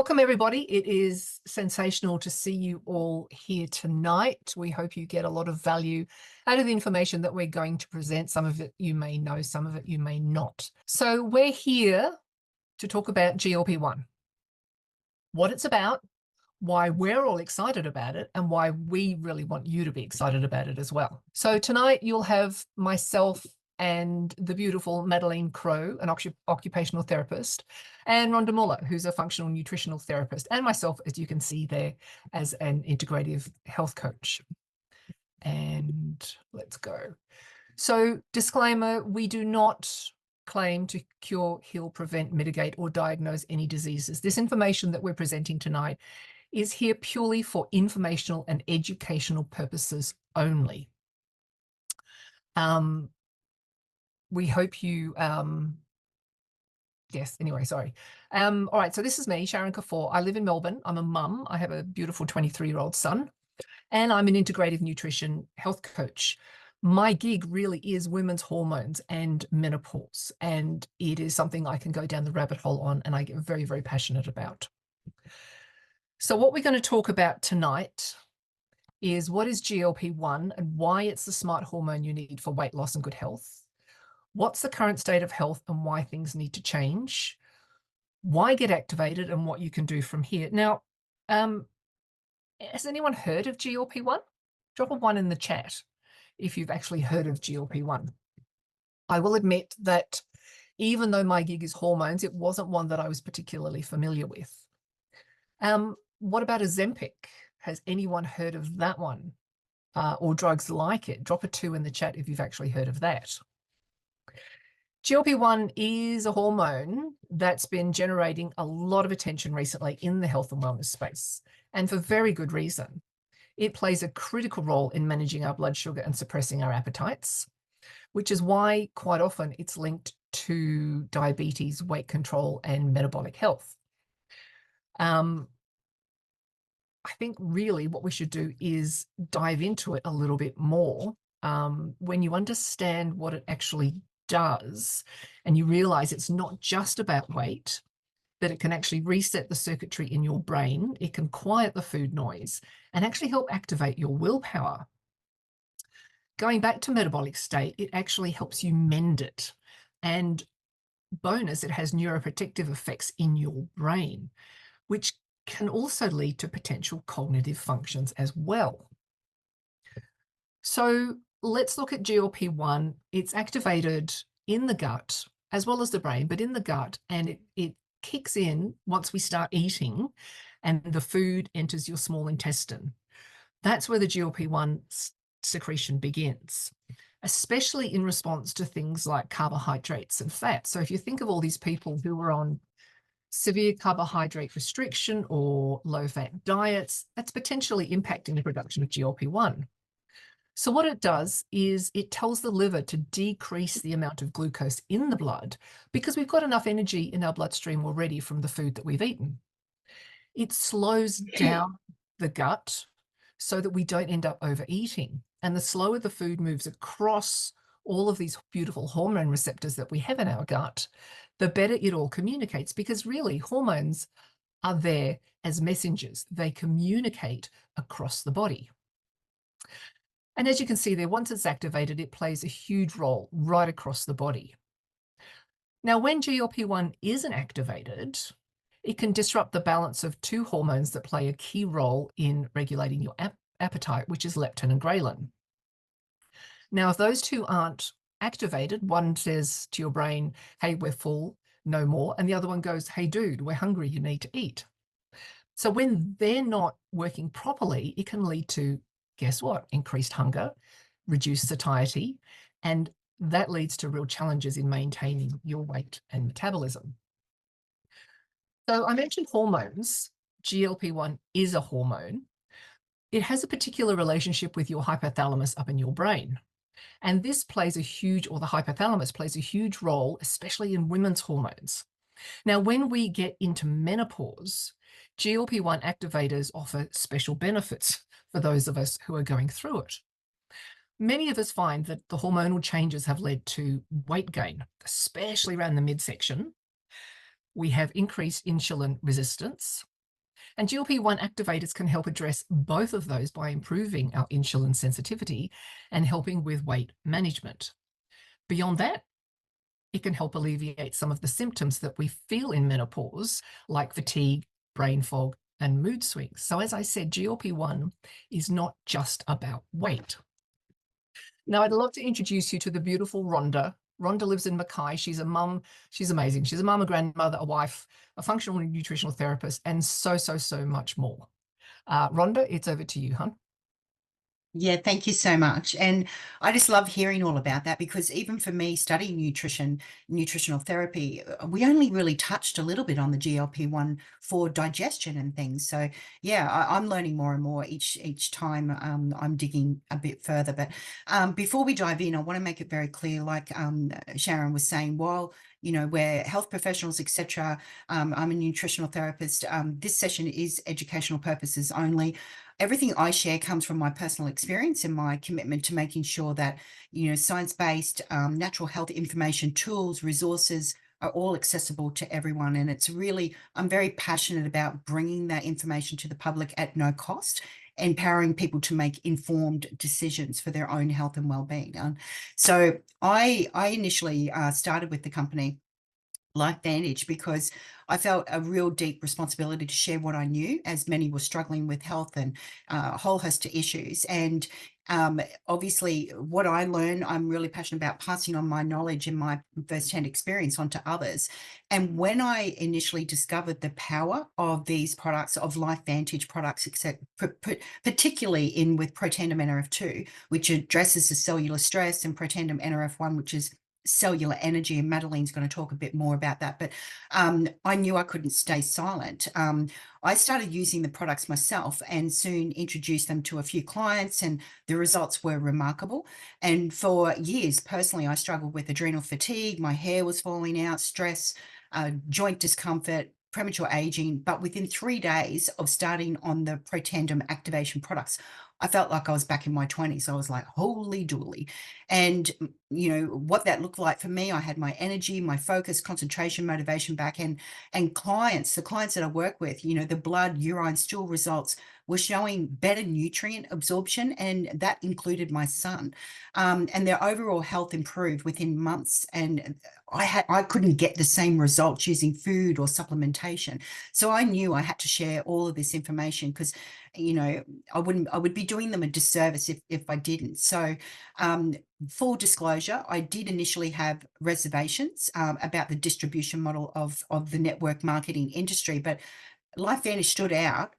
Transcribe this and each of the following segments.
Welcome, everybody. It is sensational to see you all here tonight. We hope you get a lot of value out of the information that we're going to present. Some of it you may know, some of it you may not. So we're here to talk about GLP-1, what it's about, why we're all excited about it, and why we really want you to be excited about it as well. So tonight you'll have myself and the beautiful MADALEEN KROGH, an occupational therapist, and RHONDA MULLER, who's a functional nutritional therapist, and myself, as you can see there, as an integrative health coach. And let's go. So disclaimer, we do not claim to cure, heal, prevent, mitigate, or diagnose any diseases. This information that we're presenting tonight is here purely for informational and educational purposes only. We hope you, yes, anyway, sorry. All right, so this is me, SHARAN KAFOA. I live in Melbourne. I'm a mum. I have a beautiful 23-year-old son, and I'm an integrative nutrition health coach. My gig really is women's hormones and menopause, and it is something I can go down the rabbit hole on and I get very, very passionate about. So what we're going to talk about tonight is what is GLP-1 and why it's the smart hormone you need for weight loss and good health. What's the current state of health and why things need to change? Why get activated and what you can do from here. Now, has anyone heard of GLP-1? Drop a 1 in the chat if you've actually heard of GLP-1. I will admit that even though my gig is hormones, it wasn't one that I was particularly familiar with. What about Ozempic? Has anyone heard of that one? Or drugs like it? Drop a 2 in the chat if you've actually heard of that. GLP-1 is a hormone that's been generating a lot of attention recently in the health and wellness space, and for very good reason. It plays a critical role in managing our blood sugar and suppressing our appetites, which is why quite often it's linked to diabetes, weight control, and metabolic health. I think really what we should do is dive into it a little bit more. When you understand what it actually does, and you realize it's not just about weight, that it can actually reset the circuitry in your brain, it can quiet the food noise and actually help activate your willpower. Going back to metabolic state, it actually helps you mend it. And bonus, it has neuroprotective effects in your brain, which can also lead to potential cognitive functions as well. So let's look at GLP-1. It's activated in the gut as well as the brain, but in the gut, and it kicks in once we start eating and the food enters your small intestine. That's where the GLP-1 secretion begins, especially in response to things like carbohydrates and fat. So if you think of all these people who are on severe carbohydrate restriction or low-fat diets, that's potentially impacting the production of GLP-1. So what it does is it tells the liver to decrease the amount of glucose in the blood because we've got enough energy in our bloodstream already from the food that we've eaten. It slows down the gut so that we don't end up overeating. And the slower the food moves across all of these beautiful hormone receptors that we have in our gut, the better it all communicates, because really hormones are there as messengers. They communicate across the body. And as you can see there, once it's activated, it plays a huge role right across the body. Now, when GLP-1 isn't activated, it can disrupt the balance of 2 hormones that play a key role in regulating your appetite, which is leptin and ghrelin. Now, if those 2 aren't activated, one says to your brain, hey, we're full, no more. And the other one goes, hey, dude, we're hungry, you need to eat. So when they're not working properly, it can lead to, guess what? Increased hunger, reduced satiety, and that leads to real challenges in maintaining your weight and metabolism. So I mentioned hormones. GLP-1 is a hormone. It has a particular relationship with your hypothalamus up in your brain. And this plays a huge, or the hypothalamus plays a huge role, especially in women's hormones. Now, when we get into menopause, GLP-1 activators offer special benefits for those of us who are going through it. Many of us find that the hormonal changes have led to weight gain, especially around the midsection. We have increased insulin resistance, And GLP-1 activators can help address both of those by improving our insulin sensitivity and helping with weight management. Beyond that, it can help alleviate some of the symptoms that we feel in menopause, like fatigue, brain fog, and mood swings. So as I said, GLP-1 is not just about weight. Now, I'd love to introduce you to the beautiful RHONDA. RHONDA lives in Mackay. She's a mum. She's amazing. She's a mum, a grandmother, a wife, a functional nutritional therapist, and so much more. RHONDA, it's over to you, hon. Yeah, thank you so much. And I just love hearing all about that, because even for me studying nutritional therapy, we only really touched a little bit on the GLP-1 for digestion and things. So yeah, I'm learning more and more each time I'm digging a bit further. But before we dive in, I want to make it very clear, like SHARAN was saying, while we're health professionals, etc. I'm a nutritional therapist. This session is educational purposes only. Everything I share comes from my personal experience and my commitment to making sure that, science-based natural health information, tools, resources are all accessible to everyone. And it's really, I'm very passionate about bringing that information to the public at no cost, empowering people to make informed decisions for their own health and well-being. So I initially started with the company LifeVantage because I felt a real deep responsibility to share what I knew, as many were struggling with health and a whole host of issues. And obviously what I learn, I'm really passionate about passing on my knowledge and my firsthand experience onto others. And when I initially discovered the power of these products, of LifeVantage products, particularly with Protandim NRF2, which addresses the cellular stress, and Protandim NRF1, which is cellular energy, and Madaleen's going to talk a bit more about that. But I knew I couldn't stay silent. I started using the products myself and soon introduced them to a few clients, and the results were remarkable. And for years, personally, I struggled with adrenal fatigue, my hair was falling out, stress, joint discomfort, premature aging. But within 3 days of starting on the Protandim activation products, I felt like I was back in my 20s. I was like, holy dooly. And, what that looked like for me, I had my energy, my focus, concentration, motivation back. And the clients that I work with, the blood, urine, stool results were showing better nutrient absorption. And that included my son. And their overall health improved within months. And I couldn't get the same results using food or supplementation. So I knew I had to share all of this information, because I would be doing them a disservice if I didn't. So full disclosure, I did initially have reservations about the distribution model of the network marketing industry, but LifeVantage stood out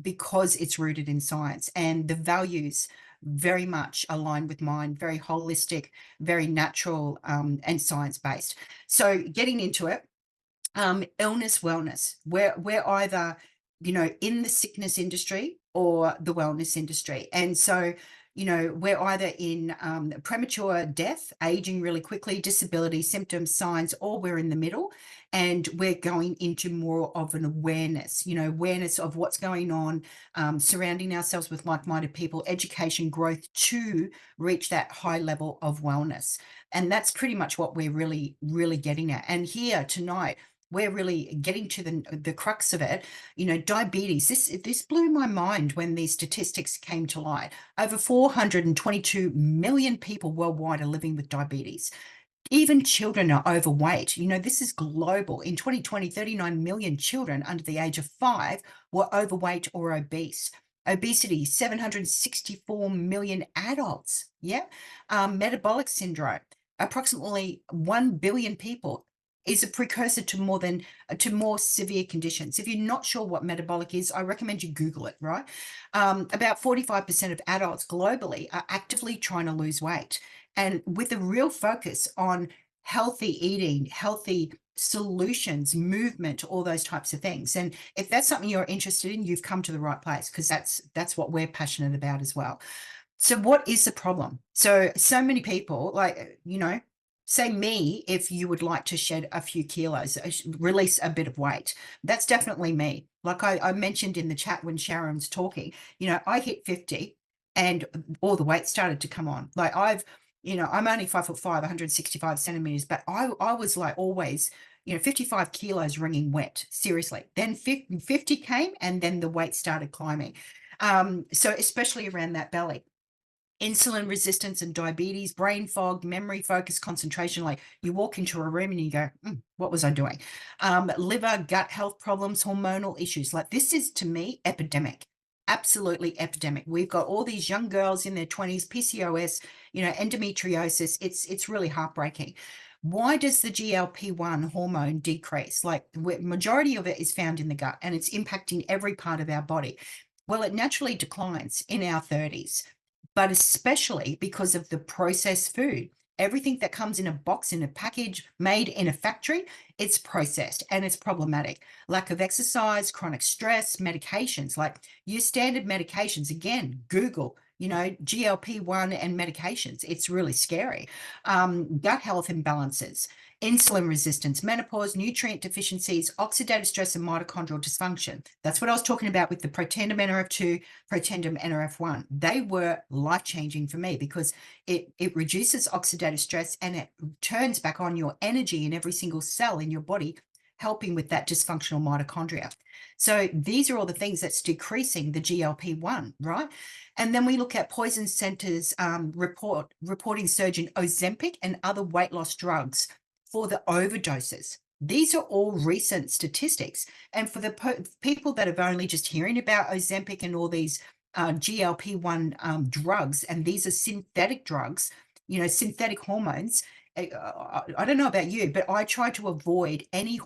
because it's rooted in science, and the values very much aligned with mine, very holistic, very natural, and science-based. So getting into it, illness, wellness, we're either in the sickness industry or the wellness industry. And so we're either in premature death, aging really quickly, disability, symptoms, signs, or we're in the middle, and we're going into more of an awareness, awareness of what's going on, surrounding ourselves with like-minded people, education, growth to reach that high level of wellness. And that's pretty much what we're really, really getting at. And here tonight, we're really getting to the crux of it. Diabetes, this blew my mind when these statistics came to light. Over 422 million people worldwide are living with diabetes. Even children are overweight. This is global. In 2020, 39 million children under the age of 5 were overweight or obese. Obesity, 764 million adults. Yeah. Metabolic syndrome, approximately 1 billion people, is a precursor to more severe conditions. If you're not sure what metabolic is, I recommend you Google it, right? About 45% of adults globally are actively trying to lose weight, and with a real focus on healthy eating, healthy solutions, movement, all those types of things. And if that's something you're interested in, you've come to the right place, because that's what we're passionate about as well. So what is the problem? So many people, like, say me, if you would like to shed a few kilos, release a bit of weight. That's definitely me. Like I mentioned in the chat when Sharon's talking, I hit 50 and all the weight started to come on. Like I'm only 5'5", 165 centimeters, but I was like always 55 kilos wringing wet, seriously. Then 50 came, and then the weight started climbing. So especially around that belly. Insulin resistance and diabetes, brain fog, memory, focus, concentration. Like, you walk into a room and you go, what was I doing? Liver, gut health problems, hormonal issues. Like, this is, to me, epidemic. Absolutely epidemic. We've got all these young girls in their 20s, PCOS, endometriosis. It's really heartbreaking. Why does the GLP-1 hormone decrease? Like, majority of it is found in the gut, and it's impacting every part of our body. Well, it naturally declines in our 30s, but especially because of the processed food. Everything that comes in a box, in a package, made in a factory, it's processed and it's problematic. Lack of exercise, chronic stress, medications, like your standard medications. Again, Google, GLP-1 and medications. It's really scary. Gut health imbalances, insulin resistance, menopause, nutrient deficiencies, oxidative stress, and mitochondrial dysfunction. That's what I was talking about with the Protandim NRF2, Protandim NRF1. They were life-changing for me because it reduces oxidative stress and it turns back on your energy in every single cell in your body, helping with that dysfunctional mitochondria. So these are all the things that's decreasing the GLP-1, right? And then we look at Poison Center's reporting surge in Ozempic and other weight loss drugs for the overdoses. These are all recent statistics. And for the people that have only just hearing about Ozempic and all these GLP-1 drugs, and these are synthetic drugs, synthetic hormones. I don't know about you, but I try to avoid any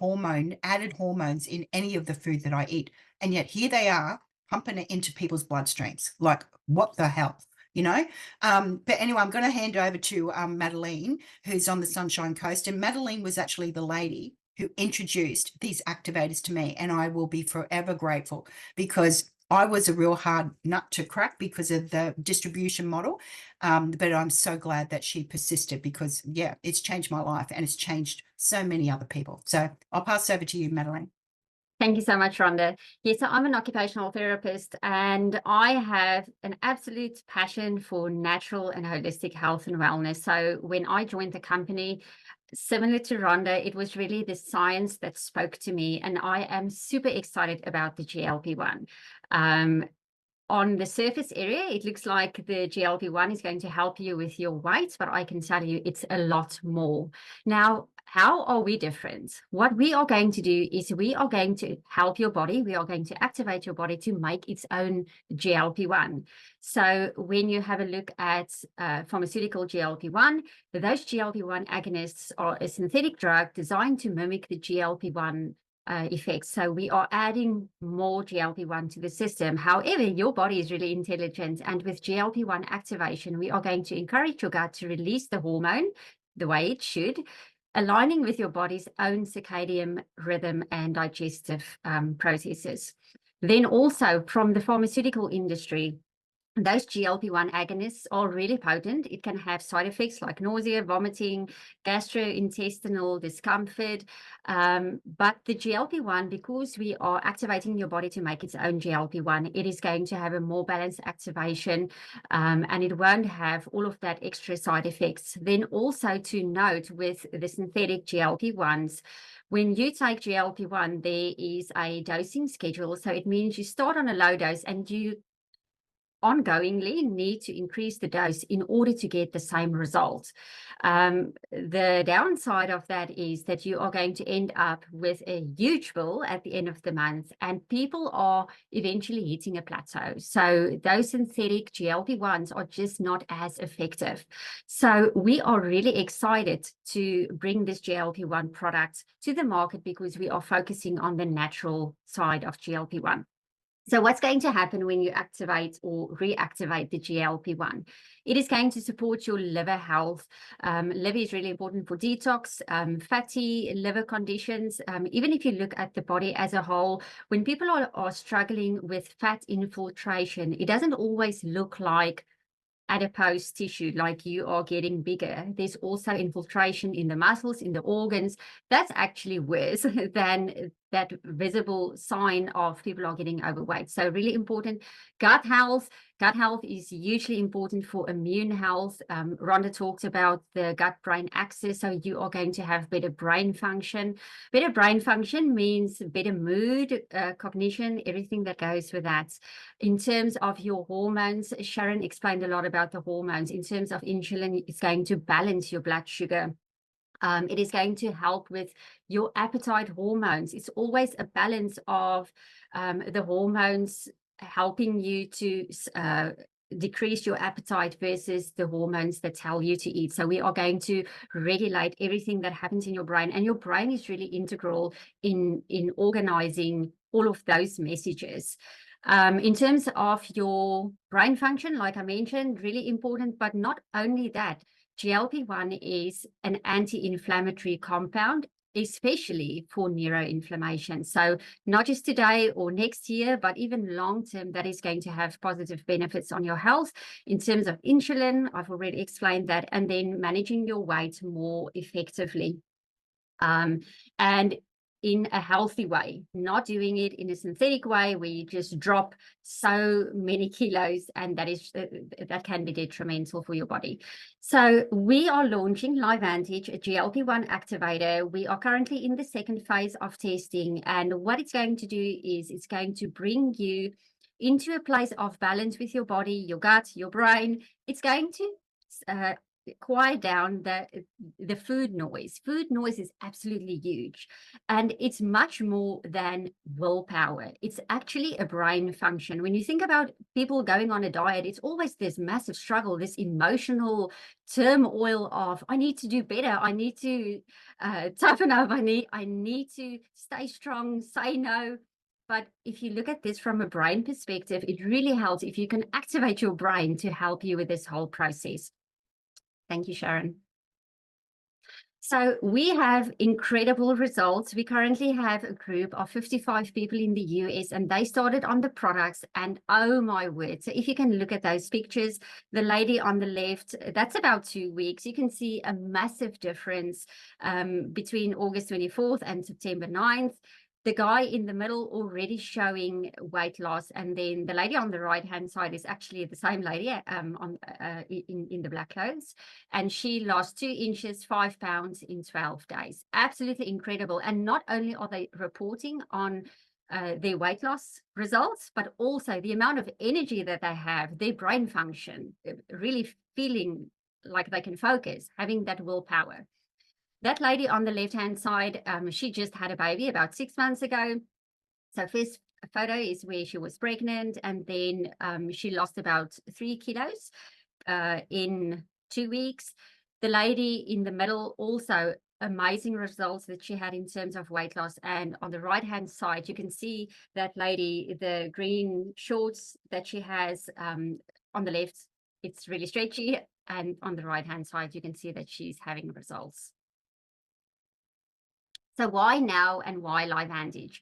added hormones in any of the food that I eat. And yet here they are pumping it into people's bloodstreams. Like, what the hell? But anyway, I'm going to hand over to MADALEEN, who's on the Sunshine Coast. And MADALEEN was actually the lady who introduced these activators to me. And I will be forever grateful, because I was a real hard nut to crack because of the distribution model. But I'm so glad that she persisted, because, yeah, it's changed my life and it's changed so many other people. So I'll pass over to you, MADALEEN. Thank you so much, Rhonda. Yes, so I'm an occupational therapist, and I have an absolute passion for natural and holistic health and wellness. So when I joined the company, similar to Rhonda, it was really the science that spoke to me, and I am super excited about the GLP-1. On the surface area, it looks like the GLP-1 is going to help you with your weight, but I can tell you it's a lot more. Now, how are we different? What we are going to do is we are going to help your body. We are going to activate your body to make its own GLP-1. So when you have a look at pharmaceutical GLP-1, those GLP-1 agonists are a synthetic drug designed to mimic the GLP-1 effects. So we are adding more GLP-1 to the system. However, your body is really intelligent, and with GLP-1 activation, we are going to encourage your gut to release the hormone the way it should, aligning with your body's own circadian rhythm and digestive processes. Then also from the pharmaceutical industry, those GLP-1 agonists are really potent. It can have side effects like nausea, vomiting, gastrointestinal discomfort. But the GLP-1, because we are activating your body to make its own GLP-1, it is going to have a more balanced activation, and it won't have all of that extra side effects. Then also to note with the synthetic GLP-1s, when you take GLP-1, there is a dosing schedule. So it means you start on a low dose and you ongoingly need to increase the dose in order to get the same result. The downside of that is that you are going to end up with a huge bill at the end of the month, and people are eventually hitting a plateau. So those synthetic GLP-1s are just not as effective. So we are really excited to bring this GLP-1 product to the market because we are focusing on the natural side of GLP-1. So what's going to happen when you activate or reactivate the GLP-1? It is going to support your liver health. Liver is really important for detox, fatty liver conditions. Even if you look at the body as a whole, when people are struggling with fat infiltration, it doesn't always look like adipose tissue, like you are getting bigger. There's also infiltration in the muscles, in the organs. That's actually worse than that visible sign of people are getting overweight. So really important. Gut health. Gut health is hugely important for immune health. Rhonda talked about the gut-brain axis, so you are going to have better brain function. Better brain function means better mood, cognition, everything that goes with that. In terms of your hormones, SHARAN explained a lot about the hormones. In terms of insulin, it's going to balance your blood sugar. It is going to help with your appetite hormones. It's always a balance of the hormones helping you to decrease your appetite versus the hormones that tell you to eat. So we are going to regulate everything that happens in your brain, and your brain is really integral in organizing all of those messages. In terms of your brain function, like I mentioned, really important, but not only that, GLP-1 is an anti-inflammatory compound, especially for neuroinflammation. So not just today or next year, but even long term, that is going to have positive benefits on your health. In terms of insulin, I've already explained that, and then managing your weight more effectively. And in a healthy way, not doing it in a synthetic way where you just drop so many kilos, and that can be detrimental for your body. So we are launching LiveVantage, a GLP-1 activator. We are currently in the second phase of testing, and what it's going to do is it's going to bring you into a place of balance with your body, your gut, your brain. It's going to quiet down the food noise. Food noise is absolutely huge, and it's much more than willpower. It's actually a brain function. When you think about people going on a diet, it's always this massive struggle, this emotional turmoil of, I need to do better, I need to toughen up, I need to stay strong, say no. But if you look at this from a brain perspective, it really helps if you can activate your brain to help you with this whole process. Thank you, SHARAN. So we have incredible results. We currently have a group of 55 people in the US, and they started on the products, and oh my word. So if you can look at those pictures, the lady on the left, that's about 2 weeks. You can see a massive difference between August 24th and September 9th. The guy in the middle already showing weight loss, and then the lady on the right-hand side is actually the same lady in the black clothes, and she lost 2 inches, 5 pounds in 12 days. Absolutely incredible. And not only are they reporting on their weight loss results, but also the amount of energy that they have, their brain function, really feeling like they can focus, having that willpower. That lady on the left-hand side, she just had a baby about 6 months ago. So first photo is where she was pregnant, and then she lost about 3 kilos in 2 weeks. The lady in the middle, also amazing results that she had in terms of weight loss. And on the right-hand side, you can see that lady, the green shorts that she has on the left, it's really stretchy. And on the right-hand side, you can see that she's having results. So why now and why LiveVantage?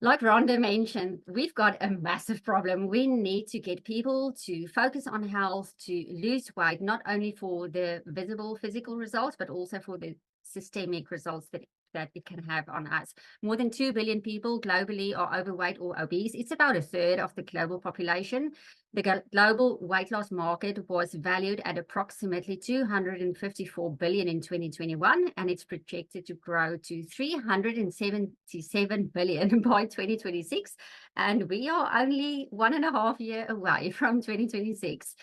Like Rhonda mentioned, we've got a massive problem. We need to get people to focus on health, to lose weight, not only for the visible physical results, but also for the systemic results that it can have on us. More than 2 billion people globally are overweight or obese. It's about 1/3 of the global population. The global weight loss market was valued at approximately 254 billion in 2021, and it's projected to grow to 377 billion by 2026. And we are only 1.5 years away from 2026.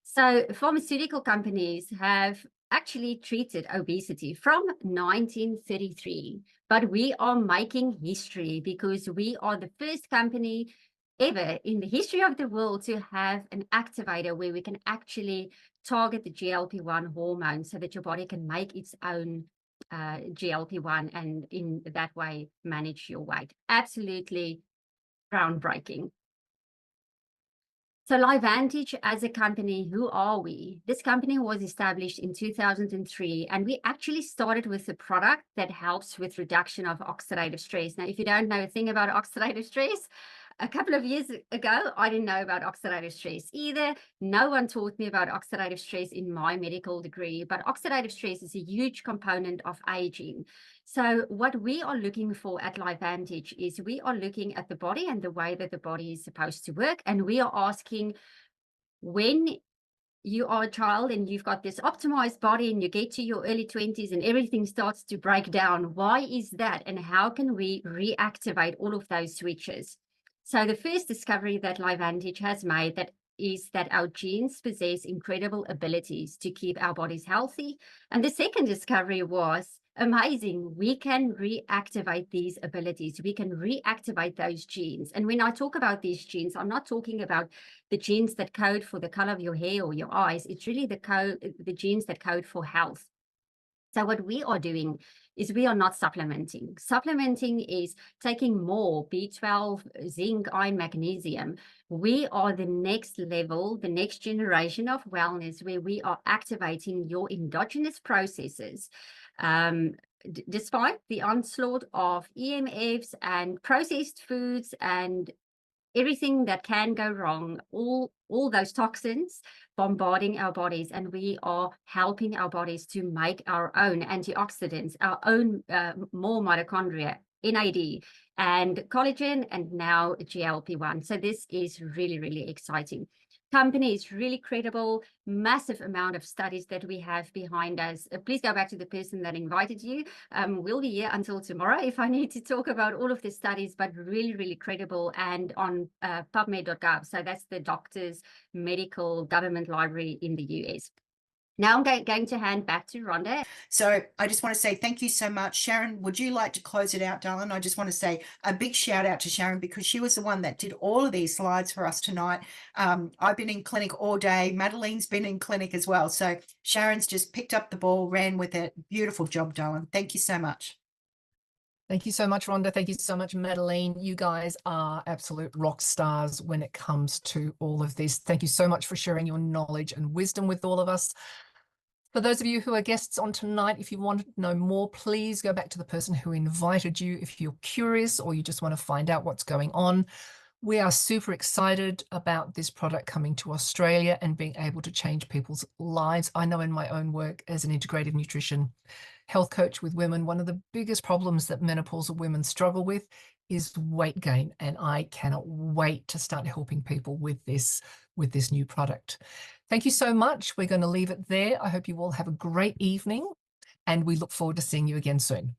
So pharmaceutical companies have actually treated obesity from 1933, but we are making history because we are the first company ever in the history of the world to have an activator where we can actually target the GLP-1 hormone so that your body can make its own GLP-1 and in that way manage your weight. Absolutely groundbreaking. So LiveVantage as a company, who are we? This company was established in 2003, and we actually started with a product that helps with reduction of oxidative stress. Now, if you don't know a thing about oxidative stress, a couple of years ago, I didn't know about oxidative stress either. No one taught me about oxidative stress in my medical degree, but oxidative stress is a huge component of aging. So what we are looking for at LifeVantage is we are looking at the body and the way that the body is supposed to work. And we are asking, when you are a child and you've got this optimized body and you get to your early 20s and everything starts to break down, why is that? And how can we reactivate all of those switches? So the first discovery that LifeVantage has made is that our genes possess incredible abilities to keep our bodies healthy. And the second discovery was amazing. We can reactivate these abilities. We can reactivate those genes. And when I talk about these genes, I'm not talking about the genes that code for the color of your hair or your eyes. It's really the genes that code for health. So what we are doing is we are not supplementing. Supplementing is taking more B12, zinc, iron, magnesium. We are the next level, the next generation of wellness, where we are activating your endogenous processes. Despite the onslaught of EMFs and processed foods and everything that can go wrong, all those toxins bombarding our bodies, and we are helping our bodies to make our own antioxidants, our own more mitochondria, NAD, and collagen, and now GLP-1. So this is really, really exciting. Company is really credible, massive amount of studies that we have behind us. Please go back to the person that invited you. We'll be here until tomorrow if I need to talk about all of the studies, but really, really credible, and on PubMed.gov. So that's the doctor's medical government library in the US. Now I'm going to hand back to Rhonda. So I just want to say thank you so much. Sharon, would you like to close it out, darling? I just want to say a big shout out to Sharon, because she was the one that did all of these slides for us tonight. I've been in clinic all day. Madeleen's been in clinic as well. So Sharon's just picked up the ball, ran with it. Beautiful job, darling. Thank you so much. Thank you so much, Rhonda. Thank you so much, Madaleen. You guys are absolute rock stars when it comes to all of this. Thank you so much for sharing your knowledge and wisdom with all of us. For those of you who are guests on tonight, if you want to know more, please go back to the person who invited you if you're curious or you just want to find out what's going on. We are super excited about this product coming to Australia and being able to change people's lives. I know in my own work as an integrative nutrition health coach with women, one of the biggest problems that menopausal women struggle with is weight gain. And I cannot wait to start helping people with this new product. Thank you so much. We're going to leave it there. I hope you all have a great evening, and we look forward to seeing you again soon.